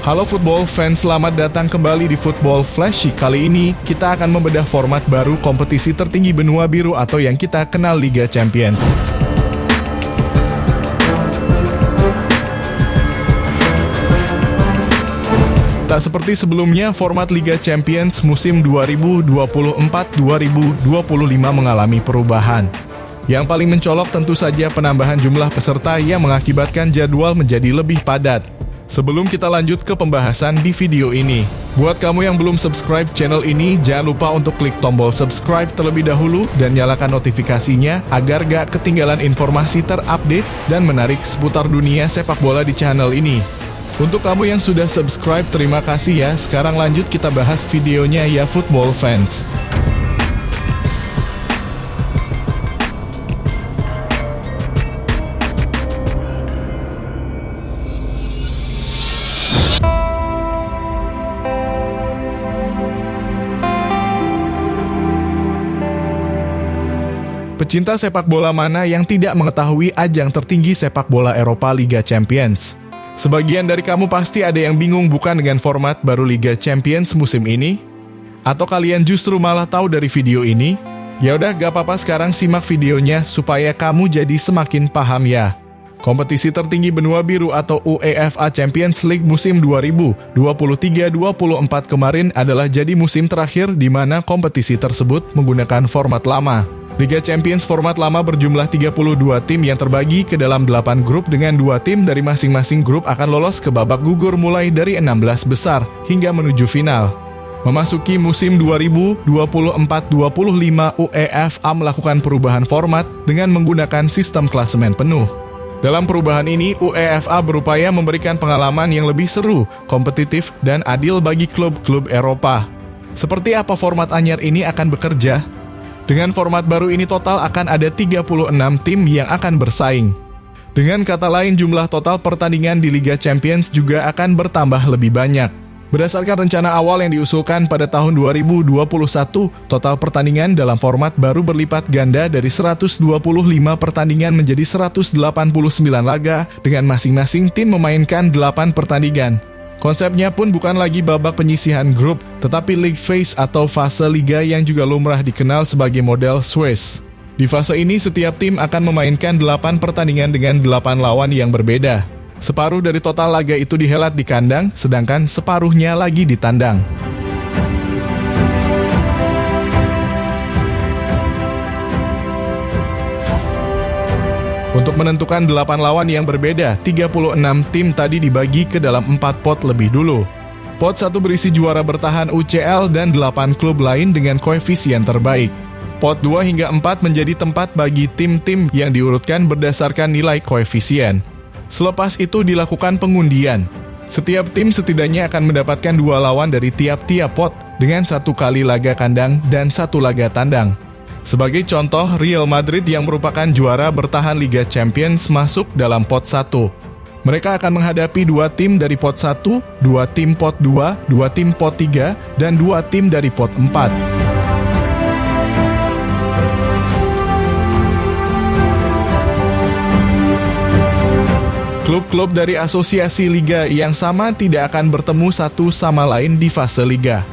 Halo football fans, selamat datang kembali di Football Flashy. Kali ini kita akan membedah format baru kompetisi tertinggi benua biru atau yang kita kenal Liga Champions. Tak seperti sebelumnya, format Liga Champions musim 2024-2025 mengalami perubahan. Yang paling mencolok tentu saja penambahan jumlah peserta yang mengakibatkan jadwal menjadi lebih padat. Sebelum kita lanjut ke pembahasan di video ini, buat kamu yang belum subscribe channel ini, jangan lupa untuk klik tombol subscribe terlebih dahulu dan nyalakan notifikasinya agar gak ketinggalan informasi terupdate dan menarik seputar dunia sepak bola di channel ini. Untuk kamu yang sudah subscribe, terima kasih ya. Sekarang lanjut kita bahas videonya ya football fans. Pecinta sepak bola mana yang tidak mengetahui ajang tertinggi sepak bola Eropa Liga Champions? Sebagian dari kamu pasti ada yang bingung bukan dengan format baru Liga Champions musim ini? Atau kalian justru malah tahu dari video ini? Ya udah, gak apa-apa, sekarang simak videonya supaya kamu jadi semakin paham ya. Kompetisi tertinggi benua biru atau UEFA Champions League musim 2023-24 kemarin adalah jadi musim terakhir di mana kompetisi tersebut menggunakan format lama. Liga Champions format lama berjumlah 32 tim yang terbagi ke dalam 8 grup dengan 2 tim dari masing-masing grup akan lolos ke babak gugur mulai dari 16 besar hingga menuju final. Memasuki musim 2024-25, UEFA melakukan perubahan format dengan menggunakan sistem klasemen penuh. Dalam perubahan ini, UEFA berupaya memberikan pengalaman yang lebih seru, kompetitif, dan adil bagi klub-klub Eropa. Seperti apa format anyar ini akan bekerja? Dengan format baru ini total akan ada 36 tim yang akan bersaing. Dengan kata lain, jumlah total pertandingan di Liga Champions juga akan bertambah lebih banyak. Berdasarkan rencana awal yang diusulkan pada tahun 2021, total pertandingan dalam format baru berlipat ganda dari 125 pertandingan menjadi 189 laga dengan masing-masing tim memainkan 8 pertandingan. Konsepnya pun bukan lagi babak penyisihan grup, tetapi league phase atau fase liga yang juga lumrah dikenal sebagai model Swiss. Di fase ini, setiap tim akan memainkan 8 pertandingan dengan 8 lawan yang berbeda. Separuh dari total laga itu dihelat di kandang, sedangkan separuhnya lagi di tandang. Untuk menentukan 8 lawan yang berbeda, 36 tim tadi dibagi ke dalam 4 pot lebih dulu. Pot 1 berisi juara bertahan UCL dan 8 klub lain dengan koefisien terbaik. Pot 2 hingga 4 menjadi tempat bagi tim-tim yang diurutkan berdasarkan nilai koefisien. Selepas itu dilakukan pengundian. Setiap tim setidaknya akan mendapatkan 2 lawan dari tiap-tiap pot dengan 1 kali laga kandang dan 1 laga tandang. Sebagai contoh, Real Madrid yang merupakan juara bertahan Liga Champions masuk dalam pot 1. Mereka akan menghadapi 2 tim dari pot 1, 2 tim pot 2, 2 tim pot 3, dan 2 tim dari pot 4. Klub-klub dari asosiasi liga yang sama tidak akan bertemu satu sama lain di fase liga.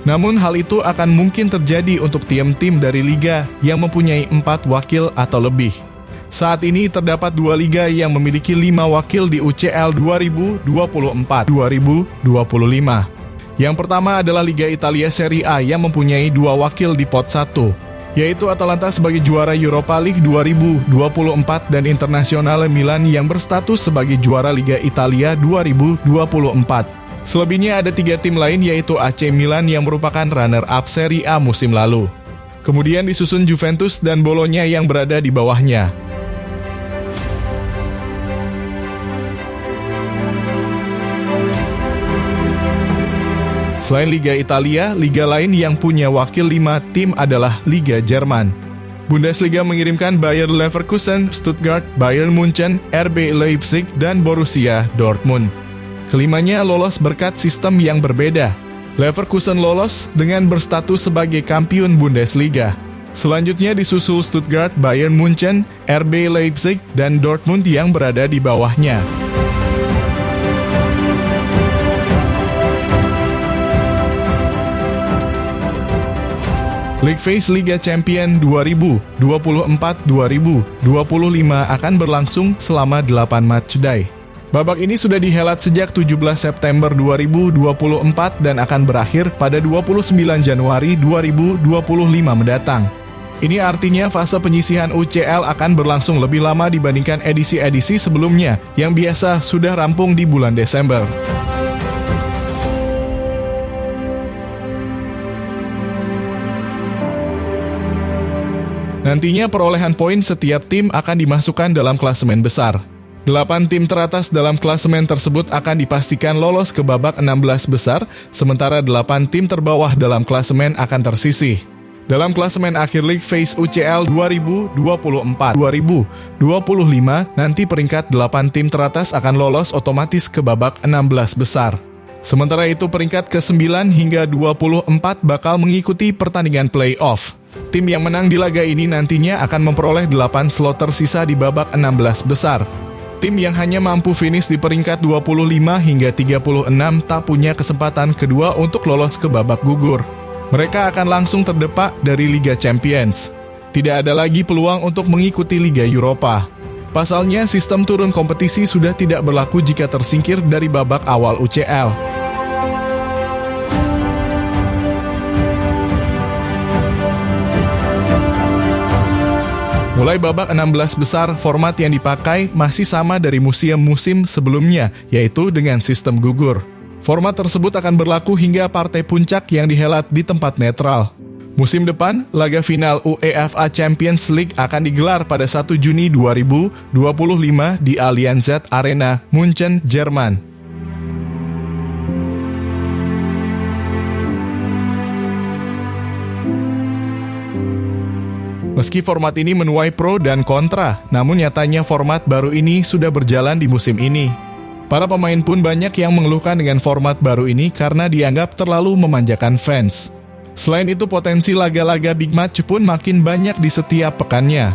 Namun hal itu akan mungkin terjadi untuk tim-tim dari liga yang mempunyai 4 wakil atau lebih. Saat ini terdapat 2 liga yang memiliki 5 wakil di UCL 2024-2025. Yang pertama adalah Liga Italia Serie A yang mempunyai 2 wakil di pot 1, yaitu Atalanta sebagai juara Europa League 2024 dan Internazionale Milan yang berstatus sebagai juara Liga Italia 2024. Selebihnya ada 3 tim lain yaitu AC Milan yang merupakan runner-up Serie A musim lalu. Kemudian disusun Juventus dan Bologna yang berada di bawahnya. Selain Liga Italia, liga lain yang punya wakil 5 tim adalah Liga Jerman. Bundesliga mengirimkan Bayer Leverkusen, Stuttgart, Bayern Munchen, RB Leipzig, dan Borussia Dortmund. Kelimanya lolos berkat sistem yang berbeda. Leverkusen lolos dengan berstatus sebagai kampiun Bundesliga. Selanjutnya disusul Stuttgart, Bayern Munchen, RB Leipzig, dan Dortmund yang berada di bawahnya. League Phase Liga Champion 2024-2025 akan berlangsung selama 8 matchday. Babak ini sudah dihelat sejak 17 September 2024 dan akan berakhir pada 29 Januari 2025 mendatang. Ini artinya fase penyisihan UCL akan berlangsung lebih lama dibandingkan edisi-edisi sebelumnya yang biasa sudah rampung di bulan Desember. Nantinya perolehan poin setiap tim akan dimasukkan dalam klasemen besar. 8 tim teratas dalam klasemen tersebut akan dipastikan lolos ke babak 16 besar, sementara 8 tim terbawah dalam klasemen akan tersisih. Dalam klasemen akhir League Phase UCL 2024-2025, nanti peringkat 8 tim teratas akan lolos otomatis ke babak 16 besar. Sementara itu peringkat ke-9 hingga 24 bakal mengikuti pertandingan play-off. Tim yang menang di laga ini nantinya akan memperoleh 8 slot tersisa di babak 16 besar. Tim yang hanya mampu finish di peringkat 25 hingga 36 tak punya kesempatan kedua untuk lolos ke babak gugur. Mereka akan langsung terdepak dari Liga Champions. Tidak ada lagi peluang untuk mengikuti Liga Eropa. Pasalnya, sistem turun kompetisi sudah tidak berlaku jika tersingkir dari babak awal UCL. Mulai babak 16 besar, format yang dipakai masih sama dari musim sebelumnya, yaitu dengan sistem gugur. Format tersebut akan berlaku hingga partai puncak yang dihelat di tempat netral. Musim depan, laga final UEFA Champions League akan digelar pada 1 Juni 2025 di Allianz Arena, München, Jerman. Meski format ini menuai pro dan kontra, namun nyatanya format baru ini sudah berjalan di musim ini. Para pemain pun banyak yang mengeluhkan dengan format baru ini karena dianggap terlalu memanjakan fans. Selain itu, potensi laga-laga big match pun makin banyak di setiap pekannya.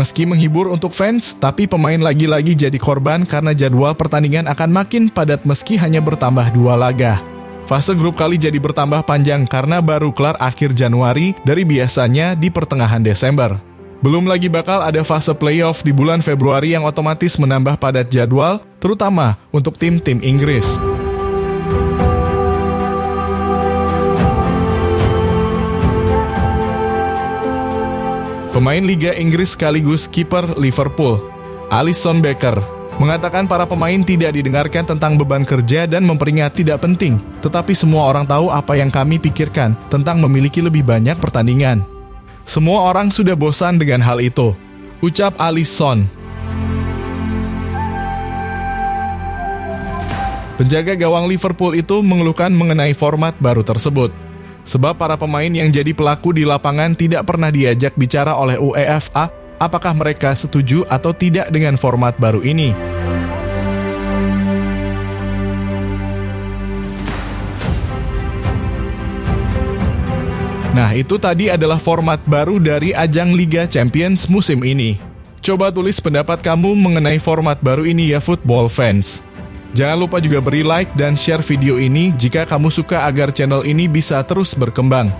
Meski menghibur untuk fans, tapi pemain lagi-lagi jadi korban karena jadwal pertandingan akan makin padat meski hanya bertambah 2 laga. Fase grup kali jadi bertambah panjang karena baru kelar akhir Januari dari biasanya di pertengahan Desember. Belum lagi bakal ada fase playoff di bulan Februari yang otomatis menambah padat jadwal, terutama untuk tim-tim Inggris. Pemain Liga Inggris sekaligus kiper Liverpool, Alisson Becker, mengatakan para pemain tidak didengarkan tentang beban kerja dan memperingat tidak penting, tetapi semua orang tahu apa yang kami pikirkan tentang memiliki lebih banyak pertandingan. Semua orang sudah bosan dengan hal itu, ucap Alisson. Penjaga gawang Liverpool itu mengeluhkan mengenai format baru tersebut. Sebab para pemain yang jadi pelaku di lapangan tidak pernah diajak bicara oleh UEFA apakah mereka setuju atau tidak dengan format baru ini. Nah, itu tadi adalah format baru dari ajang Liga Champions musim ini. Coba tulis pendapat kamu mengenai format baru ini ya football fans. Jangan lupa juga beri like dan share video ini jika kamu suka agar channel ini bisa terus berkembang.